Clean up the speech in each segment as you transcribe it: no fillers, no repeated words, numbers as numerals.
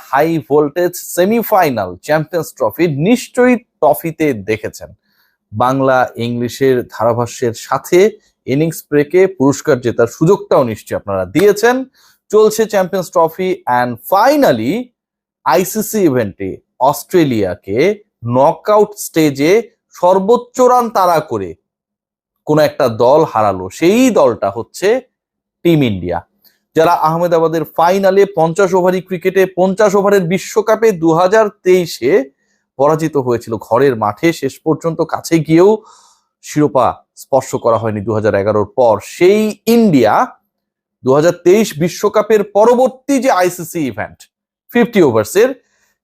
High voltage semifinal champions trophy নিশ্চয়ই ট্রফিতে দেখেছেন। বাংলা ইংলিশের ধারাভাষ্যের সাথে ইনিংস ব্রেকে পুরস্কার জেতার সুযোগটাও নিশ্চয়ই আপনারা দিয়েছেন। চলছে champions trophy and finally ICC ইভেন্টে অস্ট্রেলিয়াকে নকআউট স্টেজে সর্বোচ্চ রান তাড়া করে কোন একটা দল হারালো। সেই দলটা হচ্ছে টিম ইন্ডিয়া, যারা আহমেদাবাদের ফাইনালে 50 ওভারি ক্রিকেটে 50 ওভারের বিশ্বকাপে 2023-এ পরাজিত হয়েছিল ঘরের মাঠে। শেষ পর্যন্ত কাছে গিয়েও শিরোপা স্পর্শ করা হয়নি 2011-র পর। সেই ইন্ডিয়া 2023 বিশ্বকাপের পরবর্তী যে আইসিসি ইভেন্ট 50 ওভার্সের,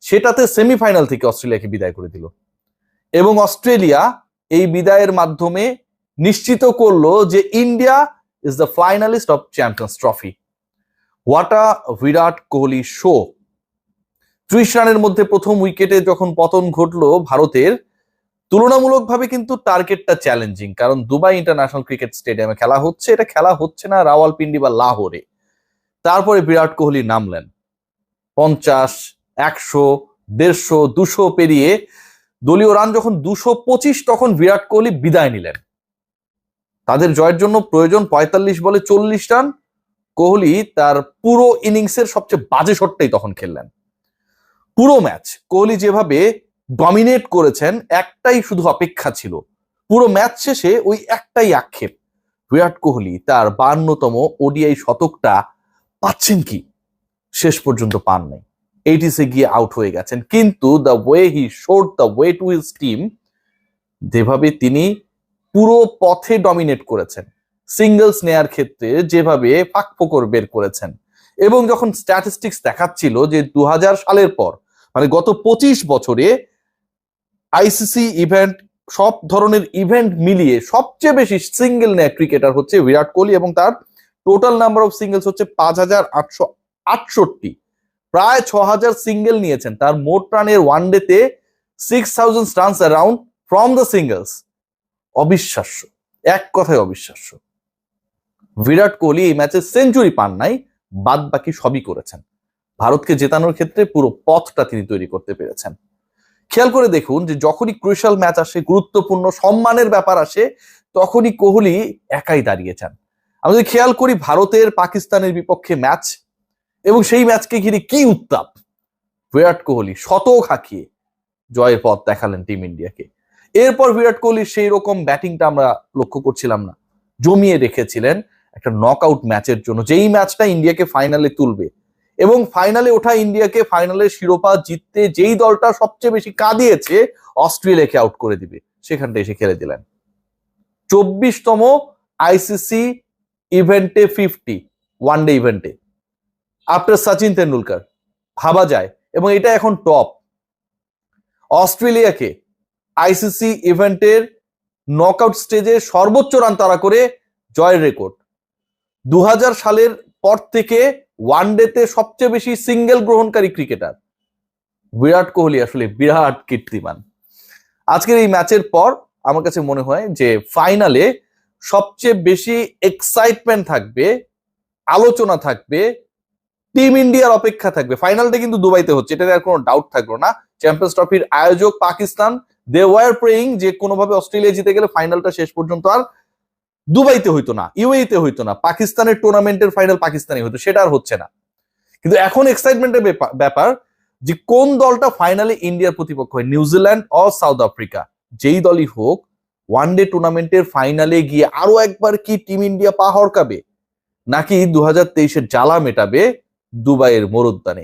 সেটাতে সেমিফাইনাল থেকে অস্ট্রেলিয়াকে বিদায় করে দিল এবং অস্ট্রেলিয়া এই বিদায়ের মাধ্যমে নিশ্চিত করলো যে India is the finalist of champions trophy. What a Virat Kohli show. 30 রানের মধ্যে প্রথম উইকেটে যখন পতন ঘটলো ভারতের, তুলনামূলকভাবে কিন্তু টার্গেটটা চ্যালেঞ্জিং, কারণ দুবাই ইন্টারন্যাশনাল ক্রিকেট স্টেডিয়ামে খেলা হচ্ছে, এটা খেলা হচ্ছে না রাওয়ালপিন্ডি বা লাহোরে। তারপরে বিরাট কোহলি নামলেন 50, 100, 150, 200 পেরিয়ে দলীয় রান যখন 225, তখন বিরাট কোহলি বিদায় নিলেন। তাদের জয়ের জন্য প্রয়োজন 45 বলে 40 রান। কোহলি তার পুরো ইনিংসের সবচেয়ে বাজে শটটাই তখন খেললেন। পুরো ম্যাচ কোহলি যেভাবে ডমিনেট করেছেন, একটাই শুধু অপেক্ষা ছিল, পুরো ম্যাচ শেষে ওই একটাই আক্ষেপ, বিরাট কোহলি তার 52তম ওডিআই শতকটা পাচ্ছেন কি? শেষ পর্যন্ত পান নাই, 80-এ গিয়ে আউট হয়ে গেছেন। কিন্তু the way he showed the way to his team, যেভাবে তিনি পুরো পথে ডমিনেট করেছেন, সিঙ্গলস নেয়ার ক্ষেত্রে যেভাবে ফাঁকফোকর বের করেছেন, এবং যখন স্ট্যাটিস্টিক্স দেখাচ্ছিল যে 2000 সালের পর, মানে গত 25 বছরে আইসিসি ইভেন্ট, সব ধরনের ইভেন্ট মিলিয়ে সবচেয়ে বেশি সিঙ্গেল নেয়া ক্রিকেটার হচ্ছে বিরাট কোহলি, এবং তার টোটাল নাম্বার অফ সিঙ্গেলস হচ্ছে 5868, প্রায় 6000 সিঙ্গেল নিয়েছেন। তার মোট রানের ওয়ানডেতে 6000 runs around from the singles. অবিশ্বাস্য, এক কথায় অবিশ্বাস্য। বিরাট কোহলি এই ম্যাচে সেঞ্চুরি পান নাই, বাদ বাকি সবই করেছেন। ভারতকে জেতানোর ক্ষেত্রে পুরো পথটা তিনি তৈরি করতে পেরেছেন। খেয়াল করে দেখুন যে যখনই ক্রুশাল ম্যাচ আসে, গুরুত্বপূর্ণ সম্মানের ব্যাপার আসে, তখনই কোহলি একাই দাঁড়িয়েছেন। আমরা যদি খেয়াল করি ভারতের পাকিস্তানের বিপক্ষে ম্যাচ, এবং সেই ম্যাচকে ঘিরে কি উত্তাপ, বিরাট কোহলি শতক হাঁকিয়ে জয়ের পথ দেখালেন টিম ইন্ডিয়াকে। এরপর বিরাট কোহলির সেই রকম ব্যাটিংটা আমরা লক্ষ্য করছিলাম না, জমিয়ে রেখেছিলেন একটা নকআউট ম্যাচের জন্য, যেই ম্যাচটা ইন্ডিয়াকে ফাইনালে তুলবে। এবং ফাইনালে ওঠা ইন্ডিয়াকে, ফাইনালের শিরোপা জিততে যেই দলটা সবচেয়ে বেশি কাঁদিয়েছে অস্ট্রেলিয়াকে আউট করে দিবে, সেখানটা এসে খেলে দিলেন। 24তম আইসিসি ইভেন্টে 50 ওয়ানডে ইভেন্টে আফটার সচিন তেন্ডুলকার, ভাবা যায়। এবং এটা এখন টপ। অস্ট্রেলিয়াকে আইসিসি ইভেন্টের নকআউট স্টেজে সর্বোচ্চ রান তাড়া করে জয়ের রেকর্ড। 2000 সালের পর থেকে ওয়ানডেতে সবচেয়ে বেশি সিঙ্গেল গ্রহণকারী ক্রিকেটার বিরাট কোহলি আসলে বিরাট কীর্তিমান। আজকের এই ম্যাচের পর আমার কাছে মনে হয় যে ফাইনালে সবচেয়ে বেশি এক্সাইটমেন্ট থাকবে, আলোচনা থাকবে, টিম ইন্ডিয়ার অপেক্ষা থাকবে। ফাইনালটা কিন্তু দুবাইতে হচ্ছে, এটা আর কোনো ডাউট থাকলো না। চ্যাম্পিয়ন্স ট্রফির আয়োজক পাকিস্তান, দে ওয়ার প্রেইং যে কোনোভাবে অস্ট্রেলিয়া জিতে গেলে ফাইনালটা শেষ পর্যন্ত আর দুবাইতে হইতো না, ইউএইতে হইতো না, পাকিস্তানের টুর্নামেন্টের ফাইনাল পাকিস্তানে হইতো, সেটা আর হচ্ছে না। কিন্তু এখন এক্সাইটমেন্টের ব্যাপার যে কোন দলটা ফাইনালে ইন্ডিয়ার প্রতিপক্ষ হয়, নিউজিল্যান্ড ও সাউথ আফ্রিকা, যেই দলই হোক ওয়ানডে টুর্নামেন্টের ফাইনালে গিয়ে আরো একবার কি টিম ইন্ডিয়া পা হড়কাবে, নাকি 2023-এর জ্বালা মেটাবে দুবাইয়ের মরুদ্যানে।